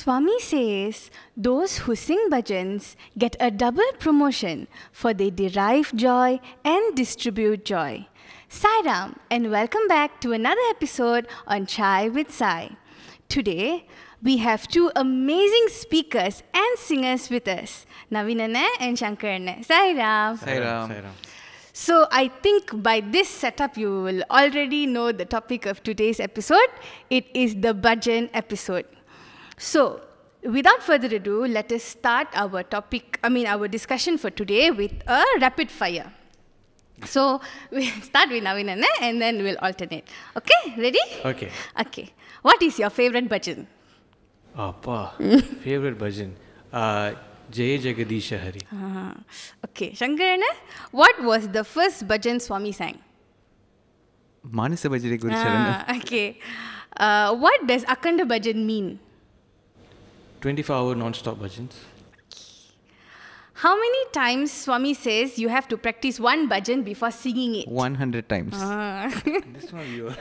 Swami says those who sing bhajans get a double promotion, for they derive joy and distribute joy. Sai Ram, and welcome back to another episode on Chai with Sai. Today, we have two amazing speakers and singers with us, Naveen and Shankar. Sai Ram. Sai Ram. So I think by this setup, you will already know the topic of today's episode. It is the Bhajan episode. So without further ado, let us start our discussion for today with a rapid fire. So we'll start with Naveen and then we'll alternate. Okay, ready? Okay. Okay. What is your favorite bhajan? Favorite bhajan? Jai Jagadisha Hari. Okay. Shankar, what was the first bhajan Swami sang? Manasa Bhajare Guru Sharana. Okay. What does Akhanda bhajan mean? 24-hour non-stop bhajans. How many times Swami says you have to practice one bhajan before singing it? 100 times. This one you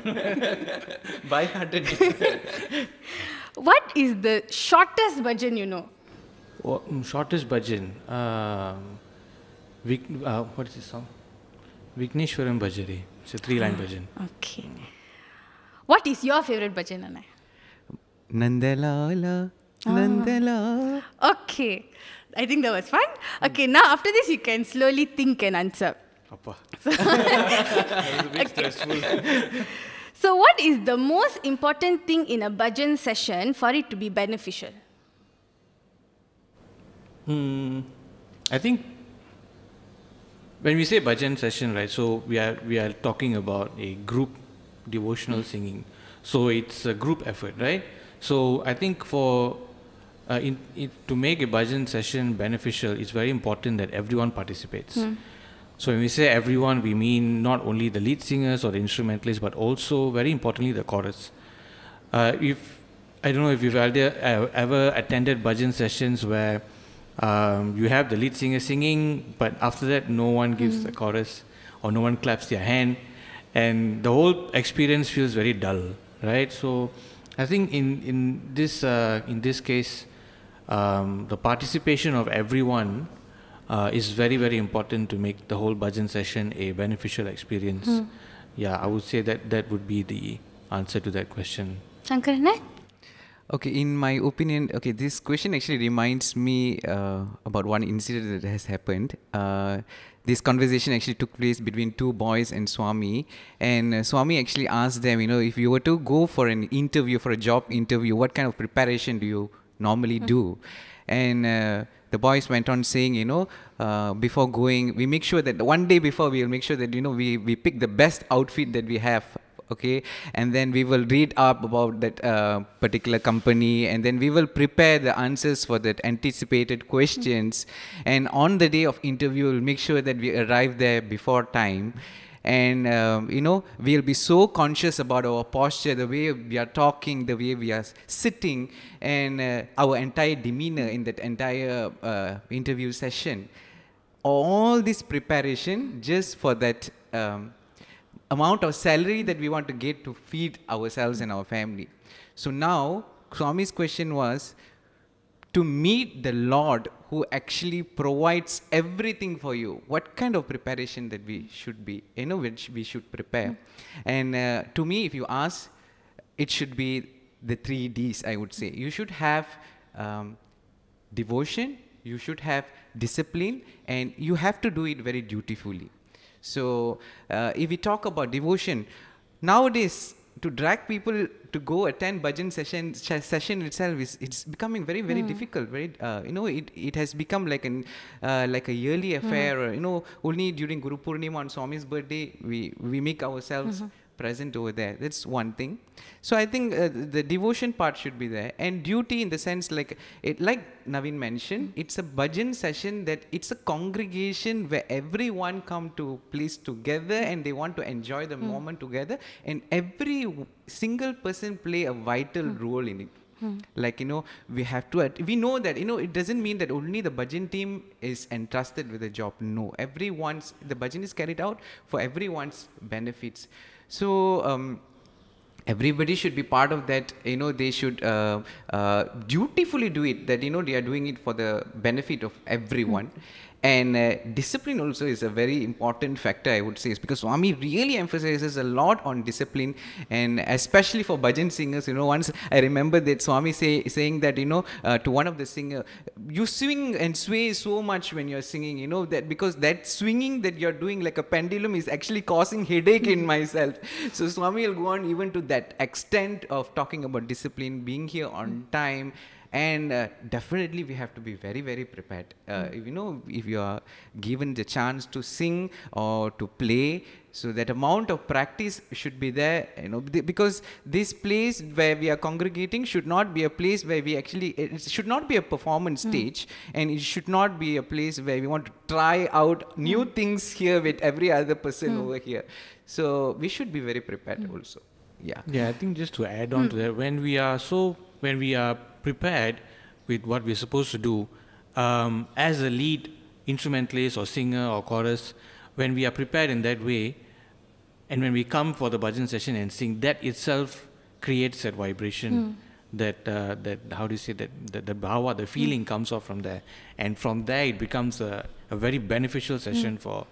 by 100. What is the shortest bhajan you know? Shortest bhajan. What is this song? Vigneshwaram Bhajare. It's a 3-line bhajan. Okay. What is your favorite bhajan, Anna? Nandalala, Nandala. Okay. I think that was fun. Okay, now after this you can slowly think and answer. That was a bit stressful. So what is the most important thing in a bhajan session for it to be beneficial? I think when we say bhajan session, right, so we are talking about a group devotional singing. So it's a group effort, right? So I think for to make a bhajan session beneficial, it's very important that everyone participates. So when we say everyone, we mean not only the lead singers or the instrumentalists, but also, very importantly, the chorus. I don't know if you've ever attended bhajan sessions where you have the lead singer singing, but after that, no one gives the chorus or no one claps their hand, and the whole experience feels very dull, right? So I think in this case, the participation of everyone is very, very important to make the whole bhajan session a beneficial experience. Yeah, I would say that would be the answer to that question. Shankar, Okay, in my opinion, this question actually reminds me about one incident that has happened. This conversation actually took place between two boys and Swami. And Swami actually asked them, if you were to go for an interview, for a job interview, what kind of preparation do you normally do? And the boys went on saying, before going, we make sure that one day before, we'll make sure that, we pick the best outfit that we have. Okay, and then we will read up about that particular company, and then we will prepare the answers for that anticipated questions. And on the day of interview, we'll make sure that we arrive there before time. And, we'll be so conscious about our posture, the way we are talking, the way we are sitting, and our entire demeanor in that entire interview session. All this preparation just for that amount of salary that we want to get to feed ourselves and our family. So now, Swami's question was, to meet the Lord who actually provides everything for you, what kind of preparation that we should be, which we should prepare. And to me, if you ask, it should be the 3 Ds, I would say. You should have devotion, you should have discipline, and you have to do it very dutifully. So if we talk about devotion, nowadays, to drag people to go attend bhajan session itself it's becoming very, very difficult. Very, it has become like a yearly affair. Only during Guru Purnima on Swami's birthday we make ourselves present over there. That's one thing. So I think the devotion part should be there, and duty in the sense like Naveen mentioned, it's a bhajan session that it's a congregation where everyone come to place together and they want to enjoy the moment together, and every single person play a vital role in it. Like, we have to, we know that, it doesn't mean that only the bhajan team is entrusted with a job. No, the bhajan is carried out for everyone's benefits. So, everybody should be part of that. They should dutifully do it, that they are doing it for the benefit of everyone. And discipline also is a very important factor, I would say, because Swami really emphasizes a lot on discipline, and especially for Bhajan singers. Once I remember that Swami saying that to one of the singer, you swing and sway so much when you're singing, that because that swinging that you're doing like a pendulum is actually causing headache in myself. So Swami will go on even to that extent of talking about discipline, being here on time. And definitely we have to be very, very prepared. If you are given the chance to sing or to play, so that amount of practice should be there, because this place where we are congregating should not be a place where it should not be a performance stage, and it should not be a place where we want to try out new things here with every other person over here. So we should be very prepared also. Yeah. Yeah, I think just to add on to that, when we are prepared with what we're supposed to do, as a lead instrumentalist or singer or chorus, when we are prepared in that way, and when we come for the bhajan session and sing, that itself creates that vibration, that how do you say that the bhava, the feeling comes off from there, and from there it becomes a very beneficial session for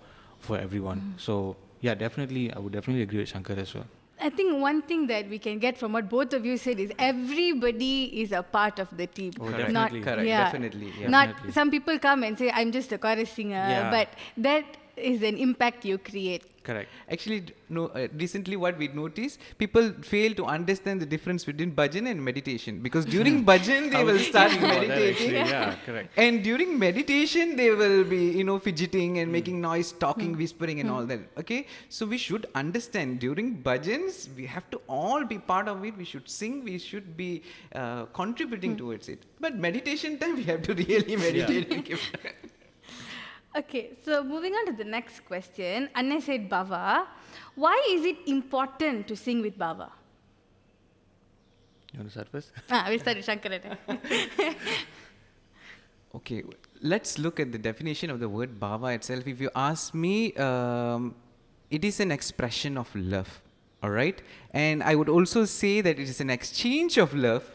everyone. So yeah, definitely, I would definitely agree with Shankar as well. I think one thing that we can get from what both of you said is everybody is a part of the team. Oh, definitely. Correct. Definitely. Yeah. Not some people come and say, I'm just a chorus singer, but that is an impact you create. Correct. Actually, recently what we noticed, people fail to understand the difference between bhajan and meditation, because during bhajan they will start meditating, Yeah, correct. and during meditation they will be fidgeting and making noise, talking, whispering and all that. Okay, so we should understand, during bhajans we have to all be part of it. We should sing, we should be contributing towards it, but meditation time we have to really meditate. And give Okay, so moving on to the next question. Anna said Bhava. Why is it important to sing with Bhava? You want to start first? We'll start with Shankar. Okay, let's look at the definition of the word bhava itself. If you ask me, it is an expression of love, all right? And I would also say that it is an exchange of love,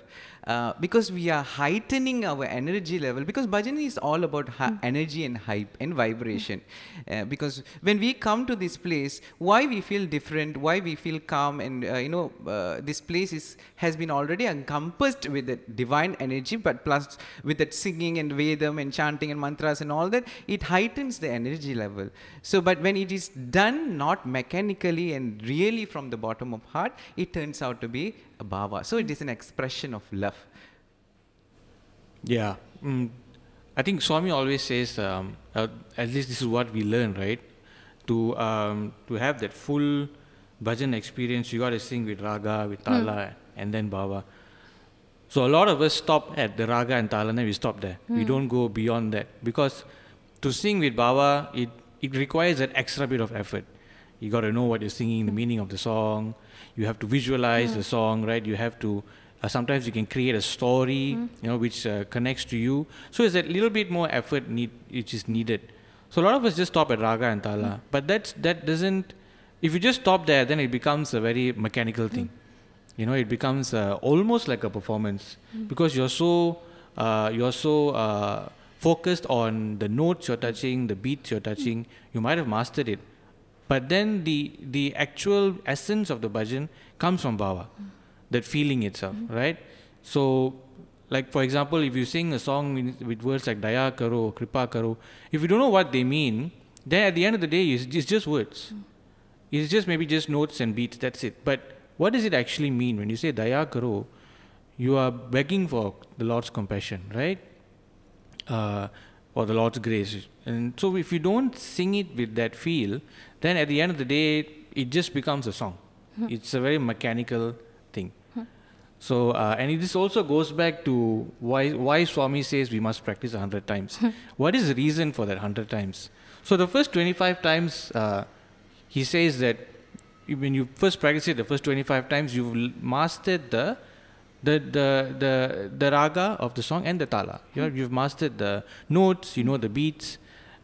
because we are heightening our energy level, because bhajan is all about energy and hype and vibration. Because when we come to this place, why we feel different, why we feel calm, and this place has been already encompassed with the divine energy, but plus with that singing and vedam and chanting and mantras and all that, it heightens the energy level. So but when it is done not mechanically and really from the bottom of heart, it turns out to be a bhava. So it is an expression of love. Yeah. I think Swami always says, at least this is what we learn, right? To have that full bhajan experience, you got to sing with raga, with tala, and then bhava. So a lot of us stop at the raga and tala, and then we stop there. We don't go beyond that, because to sing with bhava, it requires that extra bit of effort. You got to know what you're singing, the meaning of the song. You have to visualize the song, right? You have to, sometimes you can create a story, which connects to you. So it's a little bit more effort which is needed. So a lot of us just stop at raga and tala. But that doesn't, if you just stop there, then it becomes a very mechanical thing. It becomes almost like a performance, because you're so focused on the notes you're touching, the beats you're touching. You might have mastered it. But then the actual essence of the bhajan comes from bhava, that feeling itself, right? So, like for example, if you sing a song with words like Daya Karo, Kripa Karo, if you don't know what they mean, then at the end of the day, it's just words. It's just maybe just notes and beats, that's it. But what does it actually mean? When you say Daya Karo, you are begging for the Lord's compassion, right? Or the Lord's grace. And so if you don't sing it with that feel, then at the end of the day, it just becomes a song. It's a very mechanical thing. So, and this also goes back to why Swami says we must practice 100 times. What is the reason for that 100 times? So the first 25 times, he says that when you first practice it, the first 25 times, you've mastered the raga of the song and the tala. You've mastered the notes, the beats,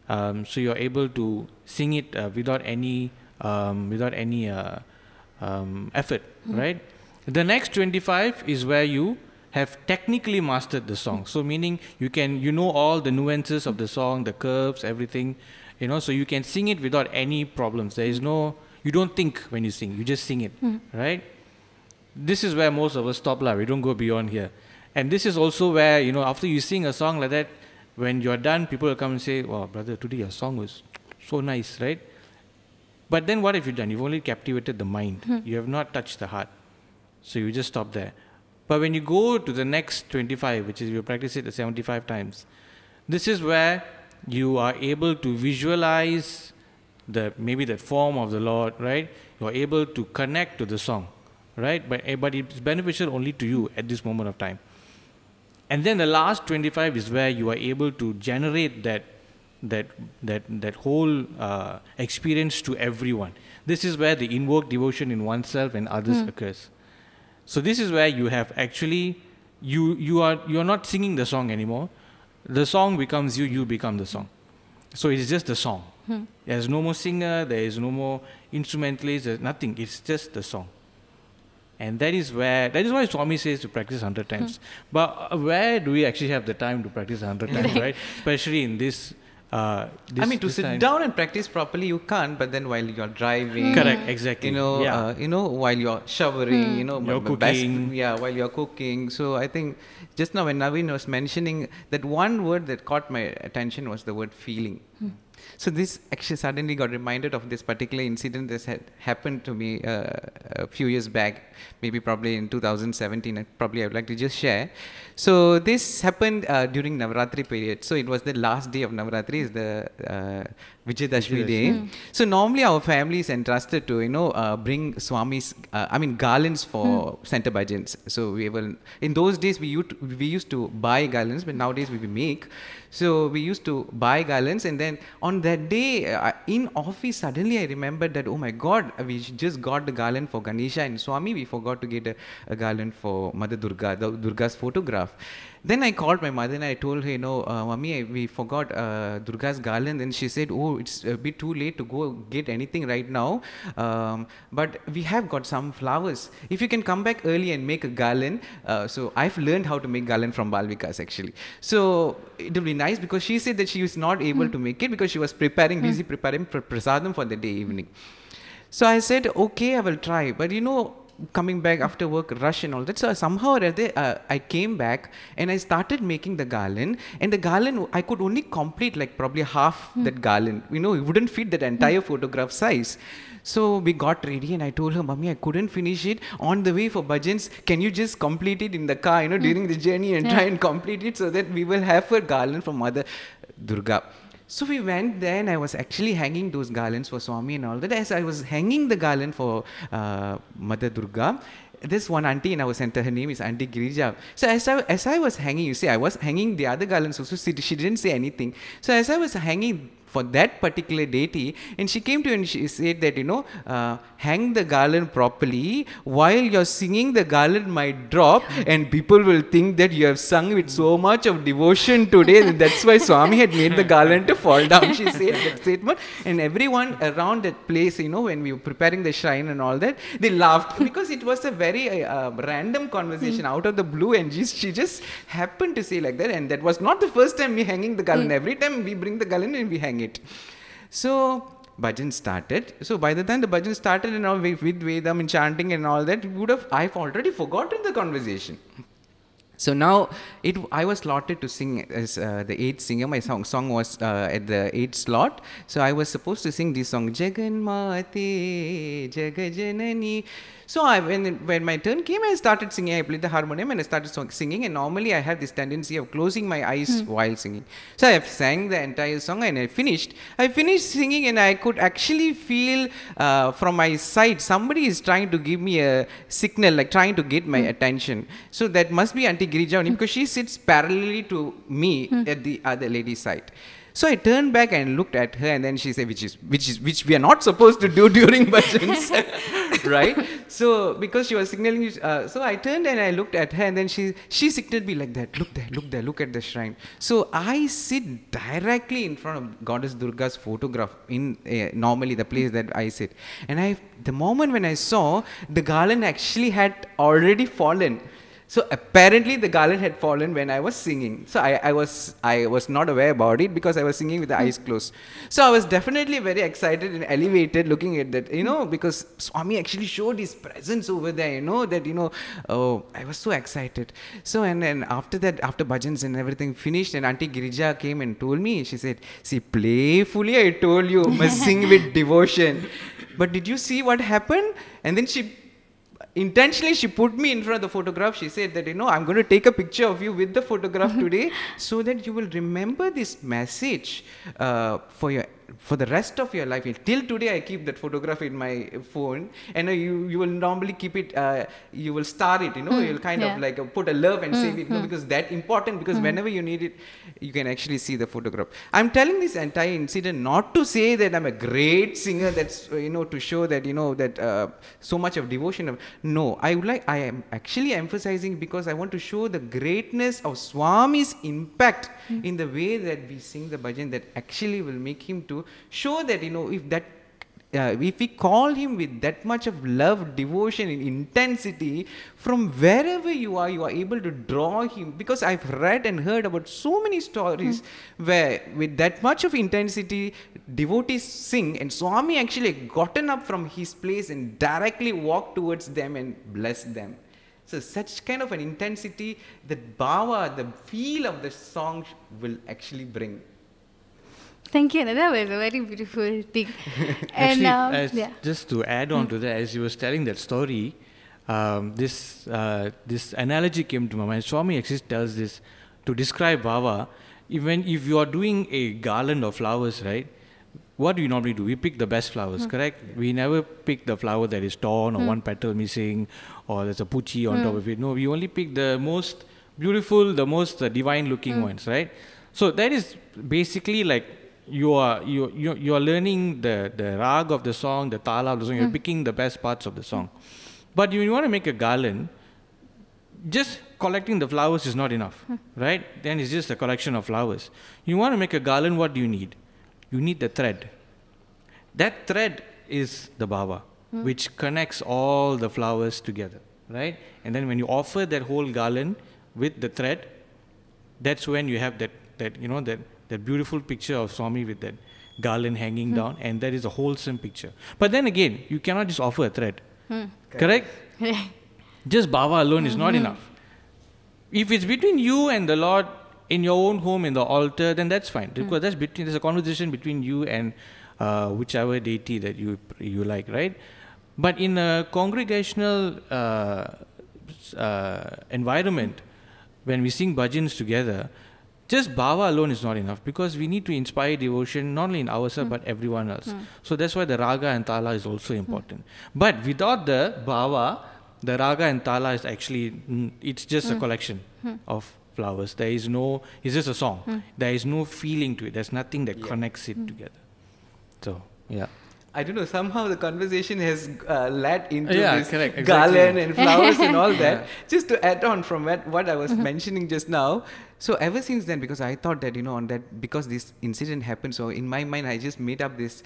so you're able to sing it without any effort, right? The next 25 is where you have technically mastered the song. So meaning you know all the nuances of the song, the curves, everything, so you can sing it without any problems. There is no, you don't think when you sing, you just sing it, right? This is where most of us stop we don't go beyond here. And this is also where, after you sing a song like that, when you're done, people will come and say, wow, brother, today your song was so nice, right? But then what have you done? You've only captivated the mind. You have not touched the heart. So you just stop there. But when you go to the next 25, which is you practice it 75 times, this is where you are able to visualize maybe the form of the Lord, right? You're able to connect to the song, right? But it's beneficial only to you at this moment of time. And then the last 25 is where you are able to generate that whole experience to everyone. This is where the invoke devotion in oneself and others occurs. So this is where you have actually, you're not singing the song anymore. The song becomes you, you become the song. So it's just the song. There's no more singer, there is no more instrumentalist, there's nothing. It's just the song. And that is why Swami says to practice 100 times. But where do we actually have the time to practice 100 times, right? Especially in this to sit down and practice properly, you can't. But then while you're driving, correct, exactly. While you're showering, you're cooking, while you're cooking. So I think just now when Naveen was mentioning that one word that caught my attention was the word feeling. So this actually suddenly got reminded of this particular incident that had happened to me a few years back, probably in 2017. Probably I would like to just share. So this happened during Navratri period. So it was the last day of Navratri, is the Vijayadashmi day. So normally our family is entrusted to bring Swami's garlands for center bhajans. So in those days we used to buy garlands, but nowadays we make. So we used to buy garlands, and then on that day in office suddenly I remembered that, oh my God, we just got the garland for Ganesha and Swami. We forgot to get a garland for Mother Durga, Durga's photograph. Then I called my mother and I told her, Mummy, we forgot Durga's garland. And she said, oh, it's a bit too late to go get anything right now. But we have got some flowers. If you can come back early and make a garland. So I've learned how to make garland from Balvikas actually. So it will be nice, because she said that she was not able to make it because she was busy preparing prasadam for the day evening. So I said, okay, I will try. But coming back after work, rush and all that. So somehow or other, I came back and I started making the garland. And the garland, I could only complete probably half that garland. It wouldn't fit that entire photograph size. So we got ready and I told her, Mummy, I couldn't finish it. On the way for Bhajans, can you just complete it in the car, during the journey and try and complete it so that we will have a garland from Mother Durga. So we went there and I was actually hanging those garlands for Swami and all that. As I was hanging the garland for Mother Durga, this one auntie in our center, her name is Auntie Girija. So as I was hanging, I was hanging the other garlands also. She didn't say anything. So as I was hanging for that particular deity, and she came to me and she said that, hang the garland properly. While you're singing, the garland might drop and people will think that you have sung with so much of devotion today. That's why Swami had made the garland to fall down. She said that statement, and everyone around that place, when we were preparing the shrine and all that, they laughed because it was a very random conversation out of the blue, and she just happened to say like that. And that was not the first time we hanging the garland. Every time we bring the garland and we hang it. So bhajan started. So by the time the bhajan started and all with Vedam and chanting and all that, I've already forgotten the conversation. So now I was slotted to sing as the 8th singer. My song was at the 8th slot. So I was supposed to sing this song, Jagan Mate Jagajanani. So when my turn came, I started singing. I played the harmonium and I started singing. And normally I have this tendency of closing my eyes while singing. So I sang the entire song and I finished singing, and I could actually feel from my side somebody is trying to give me a signal, like trying to get my attention. So that must be Auntie Girija only, because she sits parallelly to me at the other lady's side. So I turned back and looked at her, and then she said, which we are not supposed to do during bhajans. right? So because she was signaling, so I turned and I looked at her, and then she signaled me like that. Look there, look there, look at the shrine. So I sit directly in front of Goddess Durga's photograph in normally the place that I sit, and the moment when I saw the garland actually had already fallen. So apparently the garland had fallen when I was singing. So I was not aware about it because I was singing with the eyes closed. So I was definitely very excited and elevated looking at that, because Swami actually showed his presence over there, oh, I was so excited. So and then after that, after Bhajans and everything finished, and Auntie Girija came and told me, she said, see, playfully I told you, must sing with devotion. But did you see what happened? And then she put me in front of the photograph. She said that, I'm going to take a picture of you with the photograph today so that you will remember this message for the rest of your life. Till today, I keep that photograph in my phone, and you will normally keep it, you will star it, you'll kind of like put a love and save it, because that important, because whenever you need it, you can actually see the photograph. I'm telling this entire incident not to say that I'm a great singer, that's, to show that, that so much of devotion. No, I am actually emphasizing because I want to show the greatness of Swami's impact in the way that we sing the bhajan, that actually will make him to show that, if we call him with that much of love, devotion and intensity, from wherever you are able to draw him. Because I've read and heard about so many stories where with that much of intensity, devotees sing, and Swami actually gotten up from his place and directly walked towards them and blessed them. So such kind of an intensity, the bhava, the feel of the song will actually bring. Thank you. That was a very beautiful thing. Actually, just to add on to that, as you were telling that story, this analogy came to my mind. Swami actually tells this to describe Bhava. Even if you are doing a garland of flowers, right? What do you normally do? We pick the best flowers, correct? We never pick the flower that is torn or one petal missing or there's a puchi on top of it. No, we only pick the most beautiful, the most divine looking ones, right? So that is basically like you are learning the rag of the song, the tala of the song. You're picking the best parts of the song. But you want to make a garland, just collecting the flowers is not enough, right? Then it's just a collection of flowers. You want to make a garland, what do you need? You need the thread. That thread is the bhava, which connects all the flowers together, right? And then when you offer that whole garland with the thread, that's when you have that beautiful picture of Swami with that garland hanging down, and that is a wholesome picture. But then again, you cannot just offer a thread, correct? Just bhava alone is not enough. If it's between you and the Lord in your own home, in the altar, then that's fine, because there's a conversation between you and whichever deity that you like, right? But in a congregational environment, when we sing bhajans together, just bhava alone is not enough, because we need to inspire devotion not only in ourselves but everyone else. So that's why the raga and tala is also important. But without the bhava, the raga and tala is actually, it's just a collection of flowers. There is no, it's just a song. There is no feeling to it. There's nothing that connects it together. So, yeah. I don't know, somehow the conversation has led into this correct, garland and flowers and all that. Just to add on from what I was mentioning just now. So ever since then, because I thought that, on that, because this incident happened, so in my mind, I just made up this,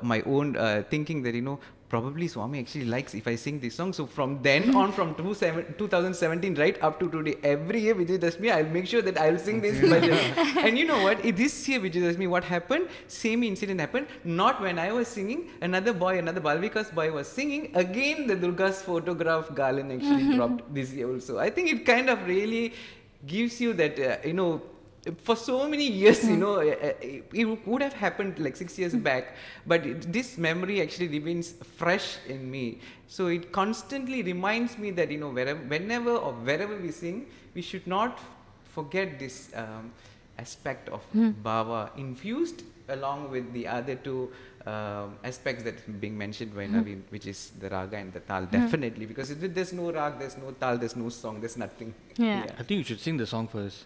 my own thinking that, probably Swami actually likes if I sing this song. So from then on, from 2017 right up to today, every year Vijayadashmi, I'll make sure that I'll sing this bhajan. And you know what? This year Vijayadashmi, what happened? Same incident happened. Not when I was singing, another Balvika's boy was singing. Again, the Durga's photograph garland actually dropped this year also. I think it kind of really gives you that, for so many years, it would have happened like 6 years back, but this memory actually remains fresh in me. So it constantly reminds me that, whenever or wherever we sing, we should not forget this aspect of bhava infused along with the other two aspects that being mentioned by Naveen, which is the raga and the tal, definitely, because if there's no rag, there's no tal, there's no song, there's nothing. Yeah. I think you should sing the song first.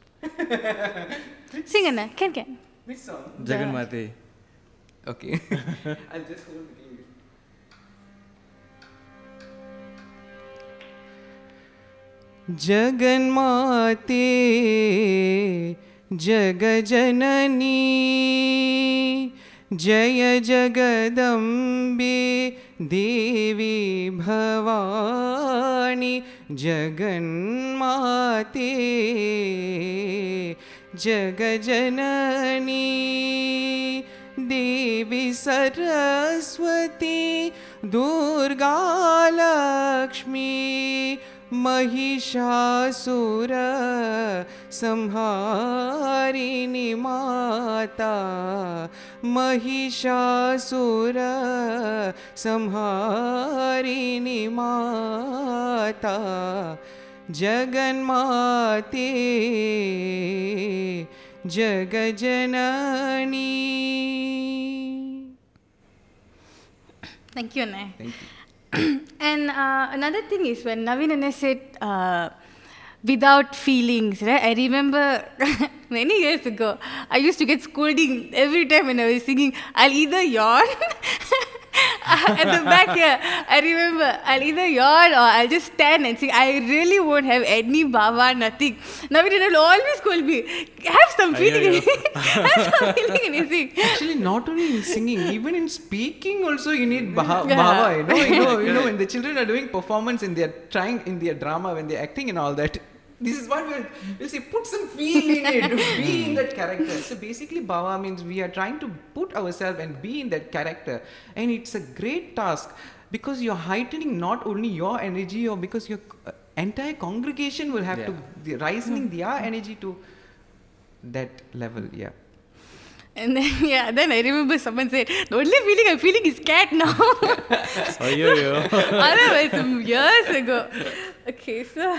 Sing Anna, can. Which song? Jagan Mate. Okay. I'll just hold the key. जगन्माते जगजननी जय जगदम्बे देवी भवानी जगन्माते जगजननी देवी सरस्वती दुर्गा लक्ष्मी महिषासुर संहारिणी माता महिषासुर संहारिणी माता जगन्माते जगजननी. Thank you, Anna. Thank you. And another thing is when Naveen and I said without feelings, right? I remember many years ago, I used to get scolding every time when I was singing. I'll either yawn at the back here. I remember I'll either yawn or I'll just stand and sing. I really won't have any bhava, nothing. Naveen will always scold me. Have some feeling. Have some feeling in your sing. Actually, not only in singing, even in speaking also you need bhava. You know, when the children are doing performance and they are trying in their drama, when they are acting and all that, this is what we'll say, put some feel in it, to be in that character. So basically, bhava means we are trying to put ourselves and be in that character. And it's a great task because you're heightening not only your energy, or because your entire congregation will have to be rising their energy to that level. Yeah. And then, then I remember someone said, the only feeling I'm feeling is cat now. Otherwise, some years ago. Okay, so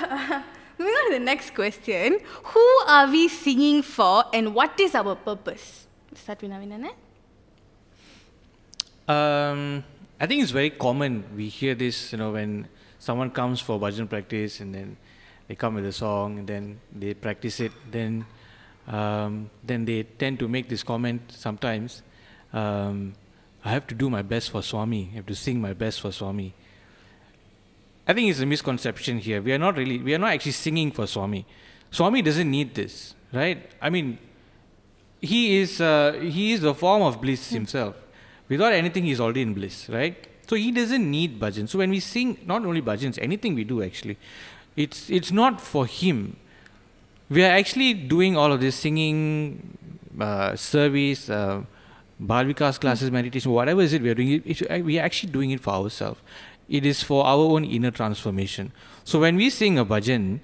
moving on to the next question. Who are we singing for and what is our purpose? Start with Naveen. I think it's very common. We hear this, when someone comes for bhajan practice and then they come with a song and then they practice it. Then they tend to make this comment sometimes. I have to do my best for Swami. I have to sing my best for Swami. I think it's a misconception here. We are not actually singing for Swami. Swami doesn't need this, right? I mean, he is the form of bliss himself. Without anything, he's already in bliss, right? So he doesn't need bhajans. So when we sing, not only bhajans, anything we do actually, it's not for him. We are actually doing all of this singing, service, Bhalvikas classes, meditation, whatever is it we are doing, we are actually doing it for ourselves. It is for our own inner transformation. So when we sing a bhajan,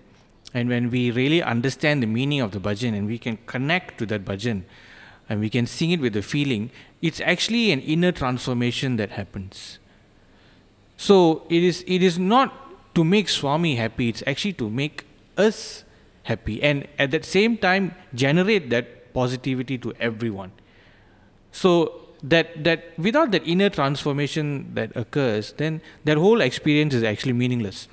and when we really understand the meaning of the bhajan, and we can connect to that bhajan, and we can sing it with the feeling, it's actually an inner transformation that happens. So it is not to make Swami happy, it's actually to make us happy, and at that same time generate that positivity to everyone. So that without that inner transformation that occurs, then that whole experience is actually meaningless.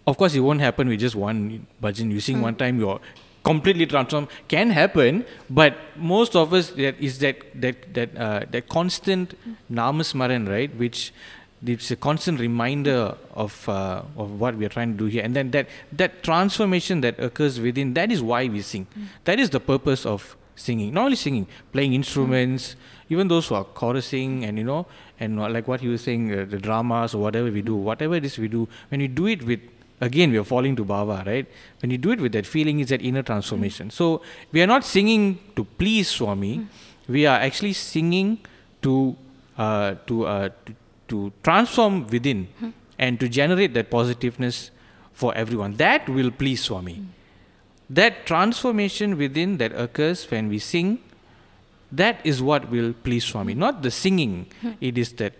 Of course, it won't happen with just one bhajan. You sing one time, you're completely transformed. Can happen, but most of us, that constant namasmaran, right, which it's a constant reminder of what we are trying to do here, and then that transformation that occurs within, that is why we sing. That is the purpose of singing. Not only singing, playing instruments, even those who are chorusing, and and like what you were saying, the dramas or whatever we do, whatever it is we do, when we do it with, again we are falling to bhava, right? When you do it with that feeling, it's that inner transformation. So we are not singing to please Swami, we are actually singing to transform within and to generate that positiveness for everyone. That will please Swami. That transformation within that occurs when we sing, that is what will please Swami. Not the singing, it is that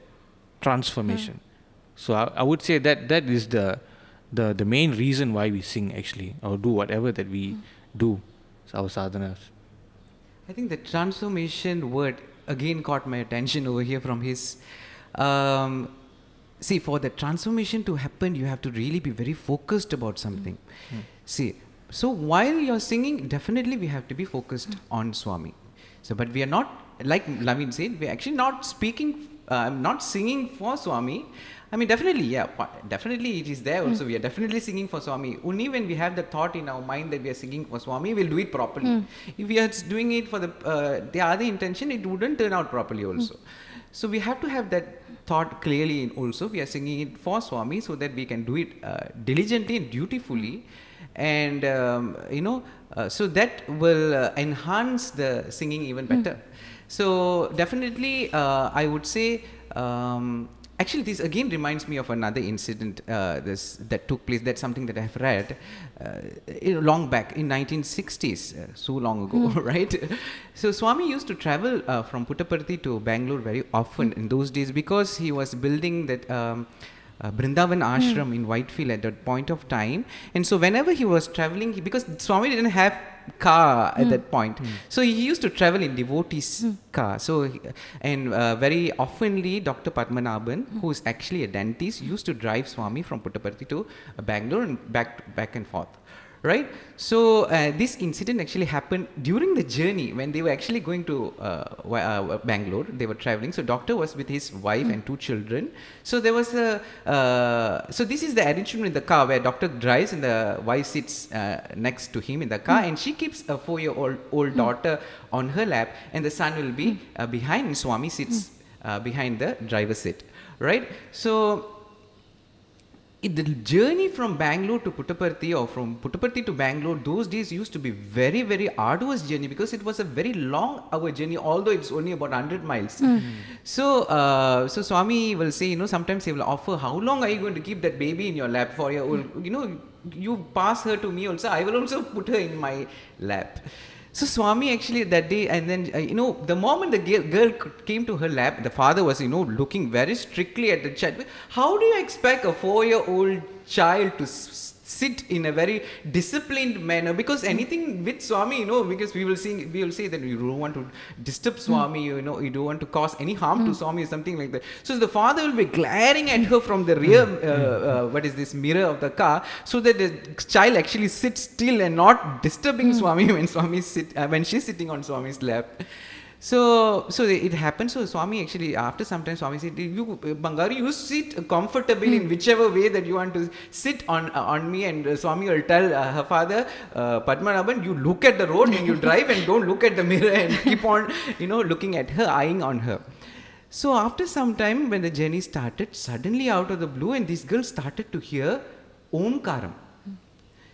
transformation. So I would say that is the main reason why we sing actually, or do whatever that we do, our sadhanas. I think the transformation word again caught my attention over here from his. See, for the transformation to happen, you have to really be very focused about something. See, so while you're singing, definitely we have to be focused on Swami. So, but we are not, like Naveen said, we're actually not speaking I'm not singing for Swami. I mean, definitely, yeah, definitely it is there also. We are definitely singing for Swami. Only when we have the thought in our mind that we are singing for Swami, we'll do it properly. If we are doing it for the other intention, it wouldn't turn out properly also. So we have to have that thought clearly in also. We are singing it for Swami so that we can do it diligently and dutifully. And, so that will enhance the singing even better. So definitely, I would say, actually, this again reminds me of another incident that took place. That's something that I have read long back in 1960s, so long ago, right? So Swami used to travel from Puttaparthi to Bangalore very often in those days because he was building that Brindavan ashram in Whitefield at that point of time. And so whenever he was traveling, because Swami didn't have car at that point, so he used to travel in devotees car. So very oftenly Dr. Padmanabhan, who is actually a dentist, used to drive Swami from Puttaparthi to Bangalore and back and forth, right? So this incident actually happened during the journey when they were actually going to Bangalore. They were traveling. So doctor was with his wife and 2 children. So there was so this is the arrangement in the car where doctor drives and the wife sits next to him in the car, and she keeps a 4-year-old daughter on her lap, and the son will be behind, and Swami sits behind the driver's seat, right? So the journey from Bangalore to Puttaparthi or from Puttaparthi to Bangalore, those days used to be very, very arduous journey because it was a very long hour journey, although it's only about 100 miles. So Swami will say, sometimes he will offer, how long are you going to keep that baby in your lap for your, you pass her to me also, I will also put her in my lap. So Swami actually that day, and then, the moment the girl came to her lap, the father was, looking very strictly at the child. How do you expect a 4-year-old child to sit in a very disciplined manner? Because anything with Swami, because we will say that you don't want to disturb Swami, you don't want to cause any harm to Swami or something like that. So the father will be glaring at her from the rear, mirror of the car, so that the child actually sits still and not disturbing Swami when she's sitting on Swami's lap. So it happened. So Swami actually, after some time, Swami said, Bangaru, you sit comfortably in whichever way that you want to sit on me. And Swami will tell her father, Padmanabhan, you look at the road and you drive and don't look at the mirror and keep on, looking at her, eyeing on her. So after some time, when the journey started, suddenly out of the blue, and this girl started to hear Omkaram.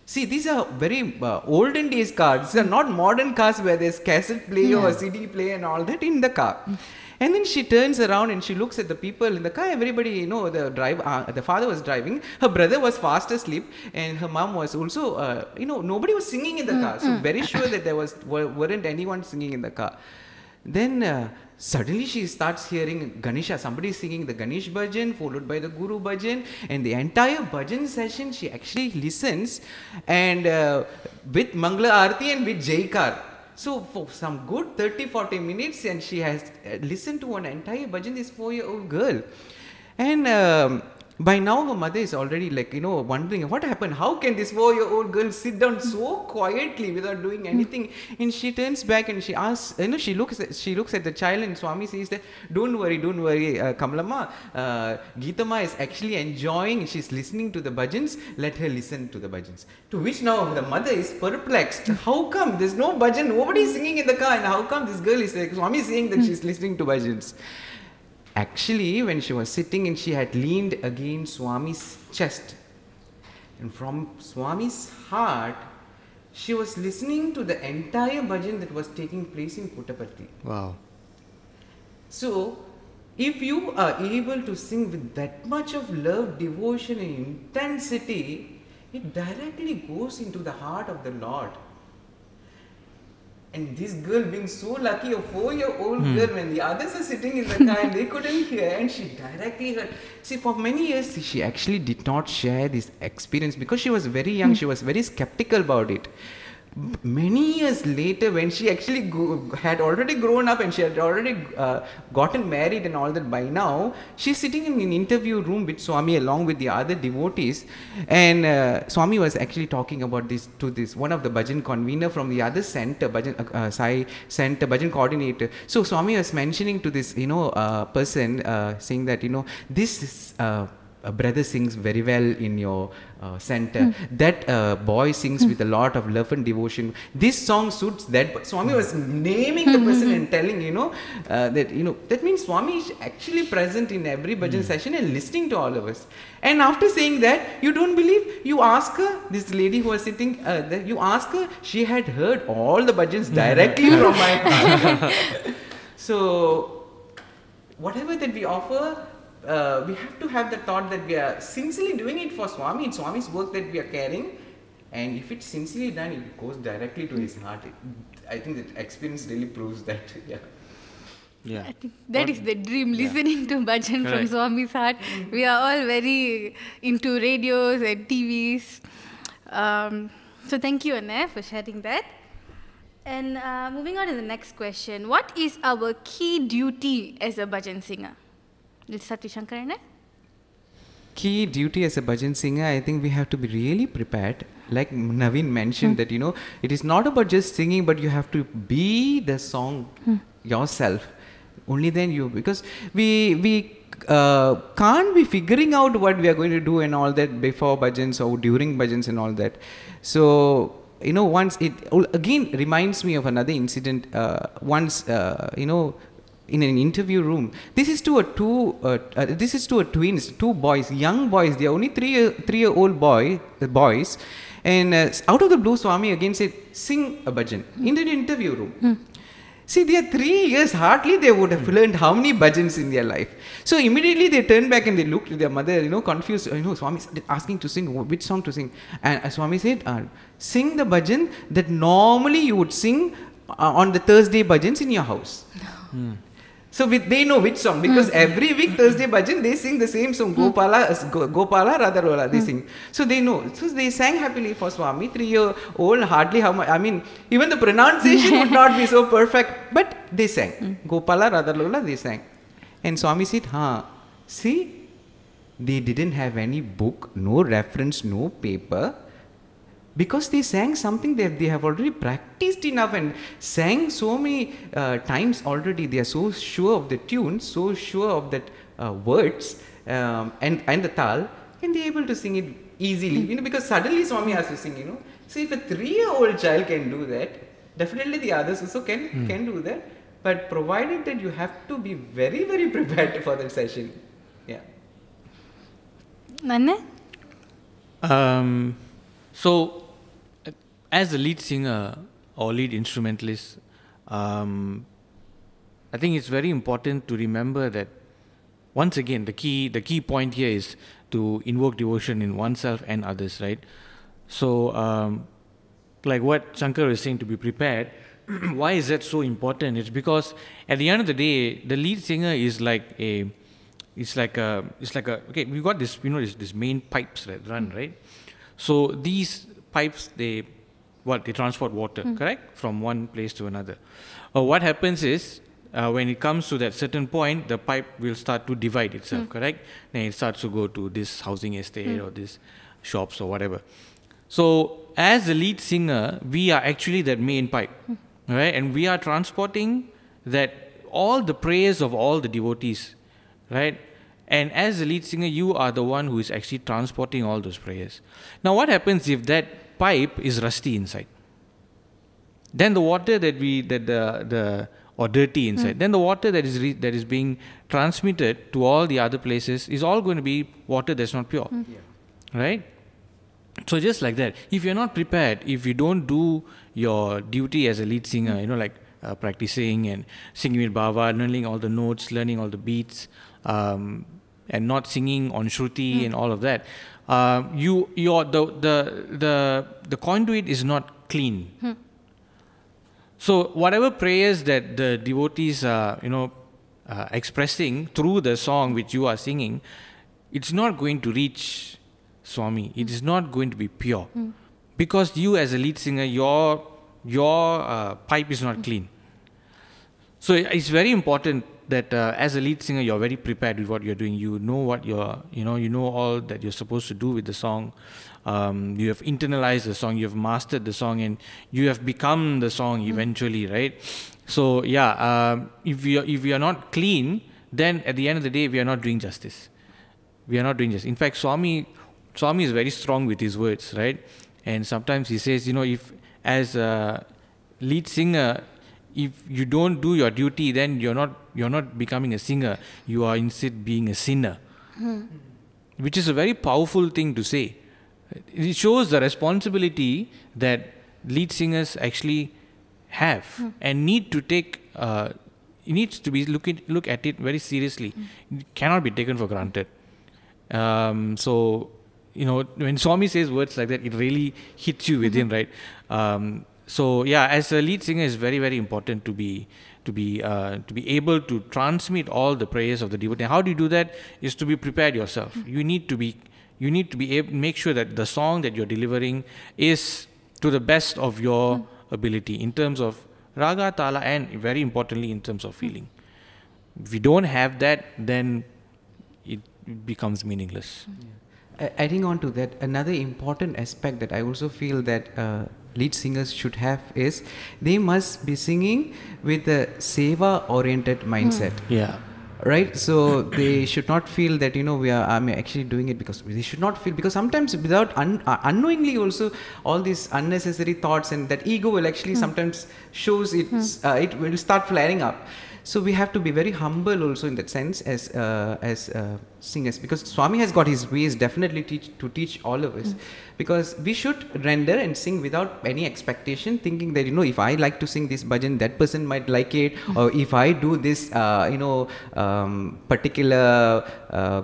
See, these are very olden days cars. These are not modern cars where there's cassette player or CD player and all that in the car. And then she turns around and she looks at the people in the car. Everybody, the father was driving. Her brother was fast asleep, and her mom was also, nobody was singing in the car. So very sure that there weren't anyone singing in the car. Then suddenly she starts hearing Ganesha. Somebody is singing the Ganesh Bhajan, followed by the Guru Bhajan, and the entire Bhajan session she actually listens, and with Mangala Aarti and with Jaikar. So for some good 30-40 minutes, and she has listened to an entire Bhajan, this 4-year-old girl. And by now her mother is already wondering what happened. How can this 4-year-old girl sit down so quietly without doing anything? And she turns back and she asks, she looks at the child, and Swami says that, don't worry, Kamalama, Geetama is actually enjoying, she's listening to the bhajans, let her listen to the bhajans. To which now the mother is perplexed. How come there's no bhajan, nobody is singing in the car, and how come this girl is Swami is saying that she's listening to bhajans? Actually, when she was sitting and she had leaned against Swami's chest, and from Swami's heart, she was listening to the entire bhajan that was taking place in Puttaparthi. Wow. So, if you are able to sing with that much of love, devotion and intensity, it directly goes into the heart of the Lord. And this girl being so lucky, a 4-year-old girl, when the others are sitting in the car and they couldn't hear, and she directly heard. See, for many years, she actually did not share this experience because she was very young, she was very skeptical about it. Many years later, when she actually had already grown up and she had already gotten married and all that, by now she's sitting in an interview room with Swami along with the other devotees, and Swami was actually talking about this to this one of the bhajan convener from the other center, bhajan Sai center bhajan coordinator. So Swami was mentioning to this person, saying that this is a brother sings very well in your center. That boy sings with a lot of love and devotion. This song suits that. But Swami was naming the person and telling, that means Swami is actually present in every bhajan session and listening to all of us. And after saying that, you don't believe, you ask her, this lady who was sitting, you ask her, she had heard all the bhajans directly from my heart. So, whatever that we offer, we have to have the thought that we are sincerely doing it for Swami. It's Swami's work that we are carrying, and if it's sincerely done, it goes directly to his heart. I think that experience really proves that. Yeah. I think that is the dream, listening to bhajan from Swami's heart. We are all very into radios and TVs. So thank you, Anna, for sharing that. And moving on to the next question. What is our key duty as a bhajan singer? Let's start with Shankar, Anna. Key duty as a bhajan singer, I think we have to be really prepared. Like Naveen mentioned that, it is not about just singing, but you have to be the song yourself. Only then because we can't be figuring out what we are going to do and all that before bhajans or during bhajans and all that. So, once it again reminds me of another incident. Once, in an interview room, this is to a twins, two boys, young boys. They are only three-year-old boys, and out of the blue, Swami again said, "Sing a bhajan" in the interview room. See, they are 3 years, hardly they would have learned how many bhajans in their life. So immediately they turned back and they looked at their mother, confused. Swami asking to sing, which song to sing? And Swami said, sing the bhajan that normally you would sing on the Thursday bhajans in your house. So they know which song, because every week Thursday bhajan they sing the same song, Gopala Radharola they sing. So they know. So they sang happily for Swami, 3-year-old, hardly how much, even the pronunciation would not be so perfect, but they sang. Gopala Radharola they sang. And Swami said, see, they didn't have any book, no reference, no paper. Because they sang something that they have already practiced enough and sang so many times already. They are so sure of the tune, so sure of that words and the tal, and they are able to sing it easily. Because suddenly Swami has to sing. So if a 3-year-old child can do that, definitely the others also can do that. But provided that you have to be very, very prepared for that session. Yeah. Nanne? So, as a lead singer or lead instrumentalist, I think it's very important to remember that once again the key point here is to invoke devotion in oneself and others, right? So, like what Shankar is saying, to be prepared. Why is that so important? It's because at the end of the day, the lead singer is like okay, we got this, this main pipes that run, right? So these pipes, they transport water, correct? From one place to another. What happens is, when it comes to that certain point, the pipe will start to divide itself, correct? Then it starts to go to this housing estate or this shops or whatever. So as the lead singer, we are actually that main pipe, right? And we are transporting that all the prayers of all the devotees, right? And as the lead singer, you are the one who is actually transporting all those prayers. Now, what happens if that pipe is rusty inside? Then the water or dirty inside. Then the water that is being transmitted to all the other places is all going to be water that's not pure, right? So just like that, if you're not prepared, if you don't do your duty as a lead singer, like practicing and singing with Bhava, learning all the notes, learning all the beats, and not singing on Shruti and all of that, the conduit is not clean. So whatever prayers that the devotees are, expressing through the song which you are singing, it's not going to reach Swami. It is not going to be pure. because you as a lead singer, your pipe is not clean. So it's very important that as a lead singer, you're very prepared with what you're doing. You know what you know all that you're supposed to do with the song. You have internalized the song, you have mastered the song, and you have become the song eventually, right? So if we are not clean, then at the end of the day, we are not doing justice. We are not doing justice. In fact, Swami is very strong with his words, right? And sometimes he says, if as a lead singer, if you don't do your duty, then you're not becoming a singer. You are instead being a sinner, which is a very powerful thing to say. It shows the responsibility that lead singers actually have and need to take. It needs to be look at it very seriously. It cannot be taken for granted. So when Swami says words like that, it really hits you within, right? So as a lead singer, it's very, very important to be able to transmit all the prayers of the devotee. How do you do that? Is to be prepared yourself. You need to be able make sure that the song that you're delivering is to the best of your ability in terms of raga, tala, and very importantly in terms of feeling. If you don't have that, then it becomes meaningless. Adding on to that, another important aspect that I also feel that lead singers should have is they must be singing with a seva-oriented mindset. Yeah. Right, so they should not feel that I'm actually doing it because they should not feel, because sometimes without unknowingly also all these unnecessary thoughts and that ego will actually sometimes shows it will start flaring up. So we have to be very humble also in that sense as singers, because Swami has got his ways definitely to teach all of us, because we should render and sing without any expectation, thinking that if I like to sing this bhajan, that person might like it, or if I do this particular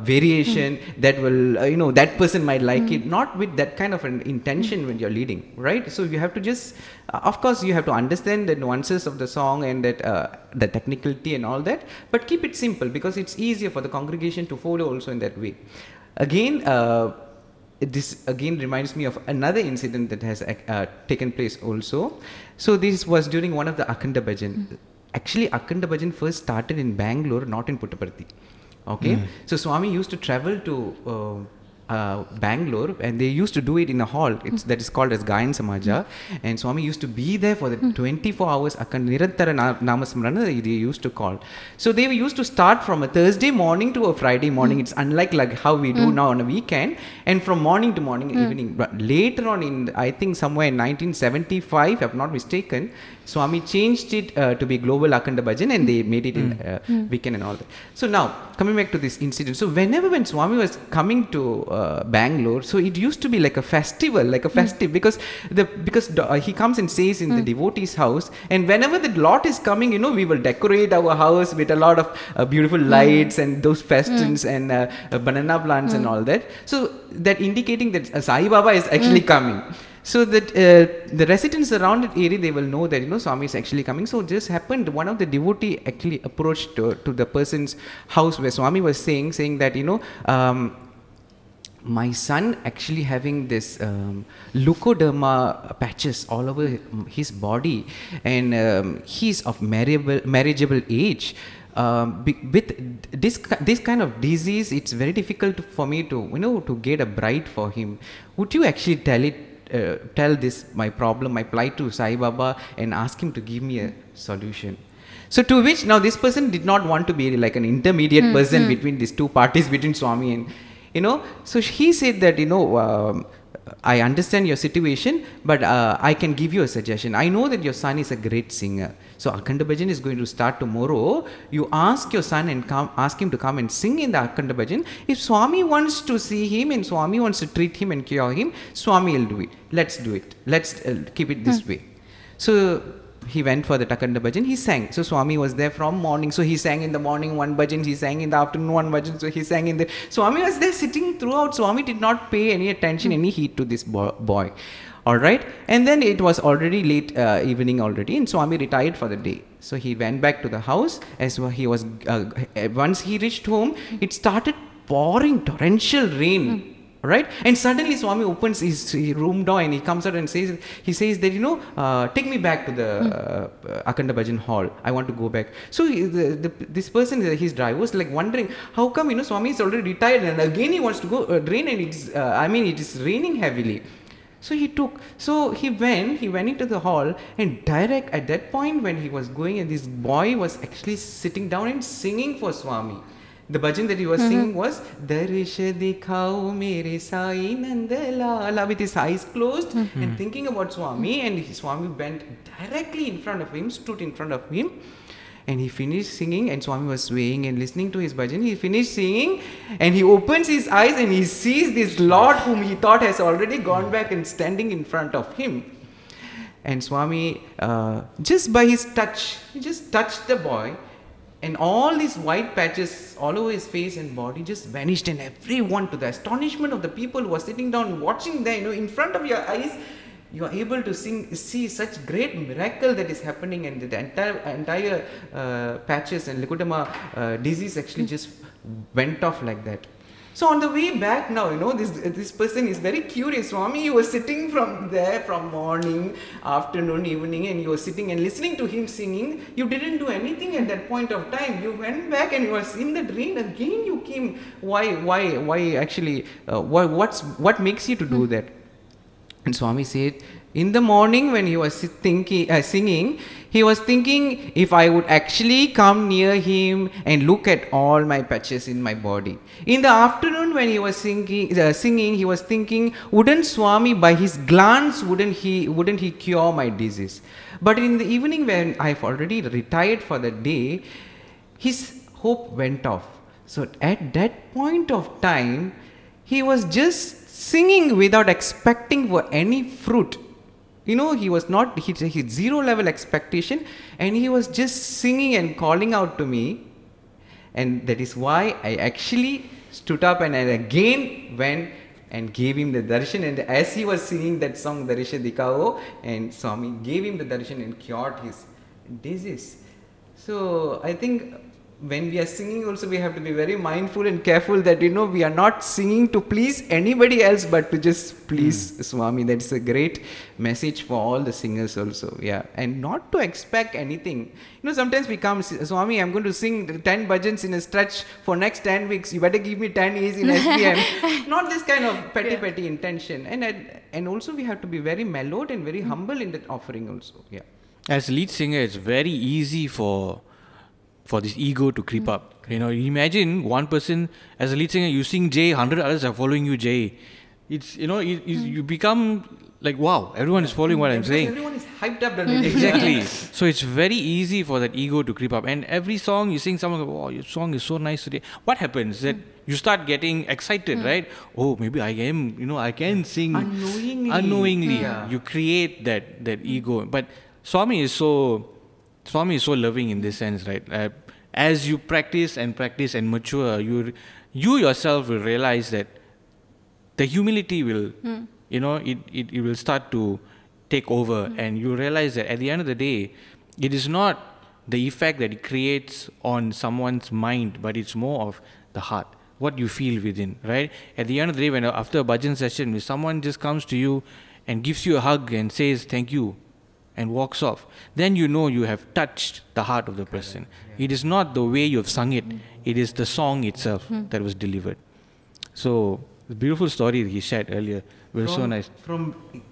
variation, that will that person might like it, not with that kind of an intention when you're leading, right? So you have to just of course you have to understand the nuances of the song and that the technicality and all that, but keep it simple, because it's easier for the congregation to follow also in that way. Again, this again reminds me of another incident that has taken place also. So this was during one of the Akhanda Bhajan. Actually, Akhanda Bhajan first started in Bangalore, not in Puttaparthi. Okay, so Swami used to travel to Bangalore, and they used to do it in a hall that is called as Gayan Samaja, and Swami used to be there for the 24 hours Nirantara Namasmarana they used to call. So they used to start from a Thursday morning to a Friday morning. It's unlike like how we do now on a weekend, and from morning to morning evening. But later on in, I think somewhere in 1975, if I'm not mistaken, Swami changed it to be Global Akhanda Bhajan, and they made it in weekend and all that. So now coming back to this incident, so when Swami was coming to Bangalore, so it used to be like a festival, because he comes and stays in the devotee's house, and whenever the lot is coming, we will decorate our house with a lot of beautiful lights and those festons and banana plants and all that. So that indicating that Sai Baba is actually coming. So that the residents around that area, they will know that Swami is actually coming. So just happened, one of the devotee actually approached to the person's house where Swami was saying that my son actually having this leukoderma patches all over his body, and he's of marriageable age. With this kind of disease, it's very difficult for me to to get a bride for him. Would you actually tell this my problem, my plight to Sai Baba, and ask him to give me a solution? So to which now this person did not want to be like an intermediate person between these two parties, between Swami and so he said that I understand your situation, but I can give you a suggestion. I know that your son is a great singer. So Akhanda Bhajan is going to start tomorrow. You ask your son and ask him to come and sing in the Akhanda Bhajan. If Swami wants to see him and Swami wants to treat him and cure him, Swami will do it. Let's do it. Let's keep it this way. So he went for the Akhanda Bhajan. He sang. So Swami was there from morning. So he sang in the morning one bhajan. He sang in the afternoon one bhajan. So he sang in the... Swami was there sitting throughout. Swami did not pay any attention, any heed to this boy. All right. And then it was already late evening already, and Swami retired for the day. So he went back to the house. As he was once he reached home, it started pouring torrential rain. Right? And suddenly Swami opens his room door and he comes out and says that, take me back to the Akhanda Bhajan hall. I want to go back. So this person, his driver, was like wondering, how come, Swami is already retired and again he wants to go drain and it is raining heavily. So he went into the hall, and direct at that point when he was going, and this boy was actually sitting down and singing for Swami. The bhajan that he was singing was Darsha dikhao mere sai nandala, with his eyes closed and thinking about Swami, and Swami went directly in front of him, stood in front of him, and he finished singing, and Swami was swaying and listening to his bhajan. He finished singing and he opens his eyes and he sees this Lord whom he thought has already gone back and standing in front of him. And Swami, just by his touch, he just touched the boy, and all these white patches all over his face and body just vanished, and everyone, to the astonishment of the people who were sitting down watching there, in front of your eyes, you are able to see such great miracle that is happening, and the entire patches and leukodema disease actually just went off like that. So on the way back now, this person is very curious. Swami, you were sitting from there from morning, afternoon, evening, and you were sitting and listening to him singing. You didn't do anything at that point of time. You went back and you were in the drain. Again you came. Why actually, what makes you to do that? And Swami said, in the morning when he was singing, he was thinking if I would actually come near him and look at all my patches in my body. In the afternoon when he was singing, he was thinking, wouldn't Swami, by his glance, wouldn't he cure my disease? But in the evening when I've already retired for the day, his hope went off. So at that point of time, he was just singing without expecting for any fruit. He had zero level expectation, and he was just singing and calling out to me. And that is why I actually stood up and I again went and gave him the darshan. And as he was singing that song, Darsha Dikao, and Swami gave him the darshan and cured his disease. So I think when we are singing also, we have to be very mindful and careful that, we are not singing to please anybody else, but to just please Swami. That's a great message for all the singers also. Yeah. And not to expect anything. Sometimes we come, Swami, I'm going to sing 10 bhajans in a stretch for next 10 weeks. You better give me 10 A's in SPM. Not this kind of petty intention. And also we have to be very mellowed and very humble in that offering also. Yeah. As lead singer, it's very easy for this ego to creep up. Imagine one person as a lead singer, you sing J, 100 others are following you J. It's, you become like, wow, everyone is following what I'm saying. Everyone is hyped up. Exactly. So it's very easy for that ego to creep up. And every song you sing, someone goes, oh, your song is so nice today. What happens? That you start getting excited, right? Oh, maybe I can sing. Unknowingly. Yeah. You create that ego. But Swami is so loving in this sense, right? As you practice and mature, you yourself will realize that the humility will, it will start to take over, and you realize that at the end of the day, it is not the effect that it creates on someone's mind, but it's more of the heart, what you feel within, right? At the end of the day, when after a bhajan session, if someone just comes to you and gives you a hug and says thank you, and walks off, then you have touched the heart of the person. It is not the way you have sung it, it is the song itself that was delivered. So, the beautiful story that he shared earlier was so nice.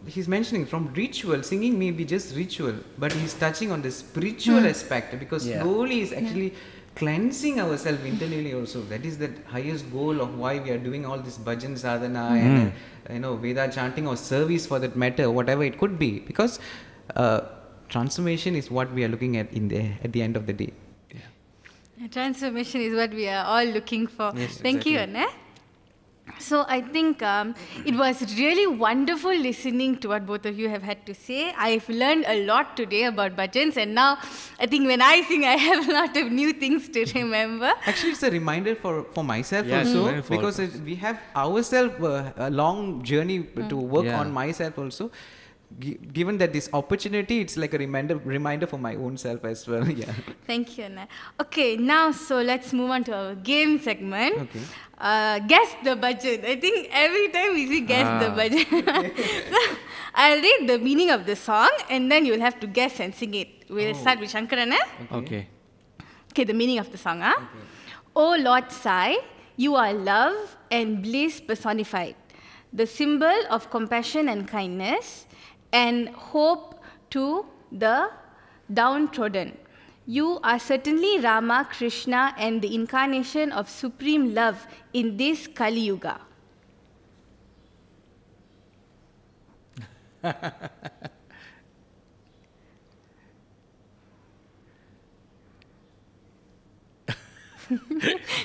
He's mentioning from ritual, singing may be just ritual, but he's touching on the spiritual aspect, because slowly he's actually cleansing ourselves internally also. That is the highest goal of why we are doing all this bhajan sadhana and Veda chanting or service for that matter, whatever it could be. Because transformation is what we are looking at at the end of the day. Yeah. Transformation is what we are all looking for. Yes, Thank you, Anna. So I think it was really wonderful listening to what both of you have had to say. I've learned a lot today about bhajans, and now I think when I sing, I have a lot of new things to remember. Actually, it's a reminder for myself also, because we have ourselves a long journey to work on myself also. given that this opportunity, it's like a reminder for my own self as well. Yeah. Thank you, Anna. Okay, now so let's move on to our game segment. Okay. Guess the budget. I think every time we see guess the budget. So, I'll read the meaning of the song and then you'll have to guess and sing it. We'll start with Shankar, Anna. Okay. Okay, the meaning of the song. Oh Lord Sai, you are love and bliss personified, the symbol of compassion and kindness and hope to the downtrodden. You are certainly Rama, Krishna and the incarnation of supreme love in this Kali Yuga.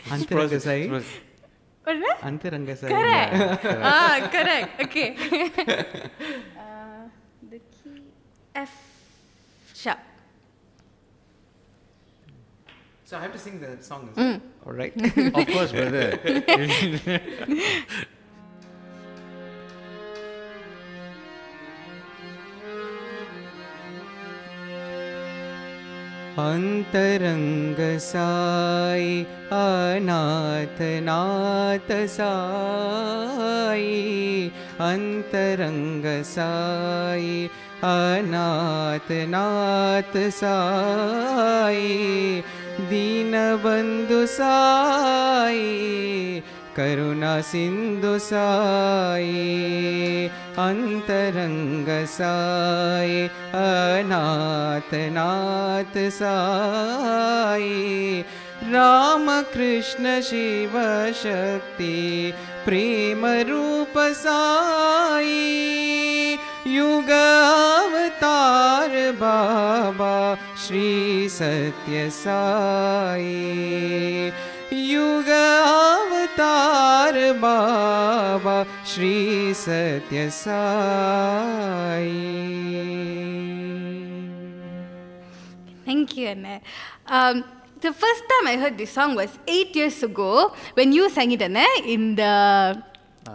Antaranga Sai. What is that? Antaranga Sai. Correct. Correct. Okay. The key F sharp. So I have to sing the song as well. All right. Of course, brother. अंतरंग साई अनाथ नाथ साई अंतरंग साई अनाथ नाथ साई दीनबंधु साई करुणा सिंधु साई अंतरंग साई अनाथ नाथ साई राम कृष्ण शिव शक्ति प्रेम रूप साई युग अवतार बाबा श्री सत्य साई युग अवतार बाबा श्री सत्य Sai. Thank you, Anna. The first time I heard this song was 8 years ago when you sang it, Anna, in the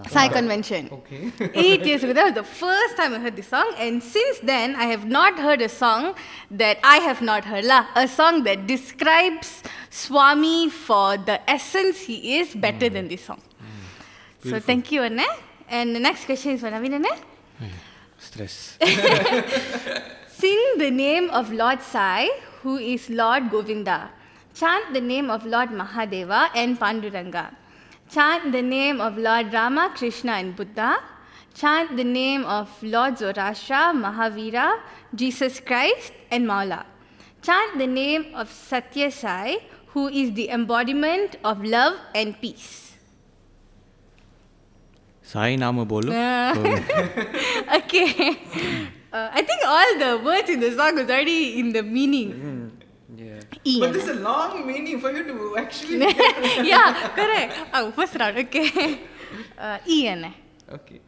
Sai convention. Okay. 8 years ago. That was the first time I heard this song. And since then, I have not heard a song that I have not heard. A song that describes Swami for the essence he is better than this song. So thank you, Anna. And the next question is for Naveen, Anna. Stress. Sing the name of Lord Sai, who is Lord Govinda. Chant the name of Lord Mahadeva and Panduranga. Chant the name of Lord Rama, Krishna and Buddha. Chant the name of Lord Zoroastra, Mahavira, Jesus Christ and Maula. Chant the name of Satya Sai, who is the embodiment of love and peace. Sai Nama Bolo. Okay. I think all the words in the song is already in the meaning. Yeah. But there's a long meaning for you to actually. Yeah, correct. Oh, first round, okay. Ian. Okay.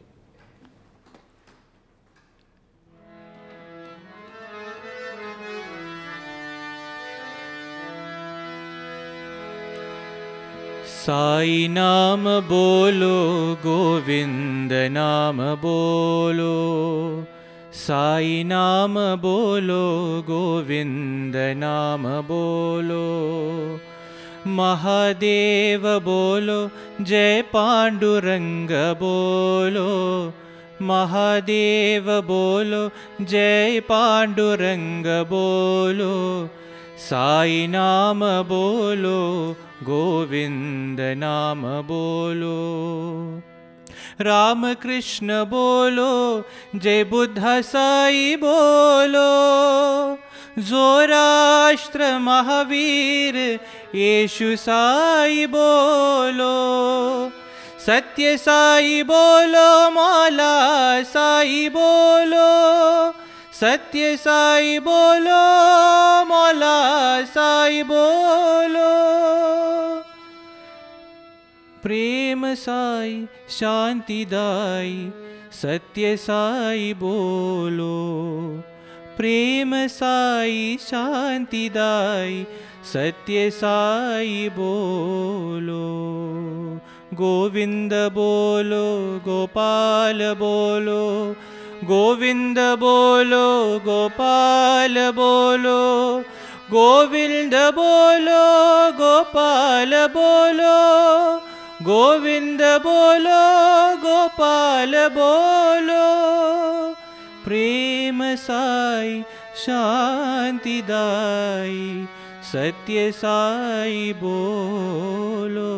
Sai नाम बोलो गोविंद नाम बोलो साई नाम बोलो गोविंद नाम बोलो महादेव बोलो जय पांडुरंग बोलो महादेव बोलो जय पांडुरंग बोलो साई नाम बोलो गोविंद नाम बोलो राम कृष्ण बोलो जय बुद्ध साई बोलो ज़ोराष्ट्र महावीर येशु साई बोलो सत्य साई बोलो मौला साई बोलो सत्य साई बोलो मौला साई बोलो प्रेम साई शांति दाई सत्य साई बोलो प्रेम साई शांति दाई सत्य साई बोलो गोविंद बोलो गोपाल बोलो गोविंद बोलो गोपाल बोलो, गोविंद बोलो गोपाल बोलो, गोविंद बोलो गोपाल बोलो। प्रेम साई शांति दाई, सत्य साई बोलो।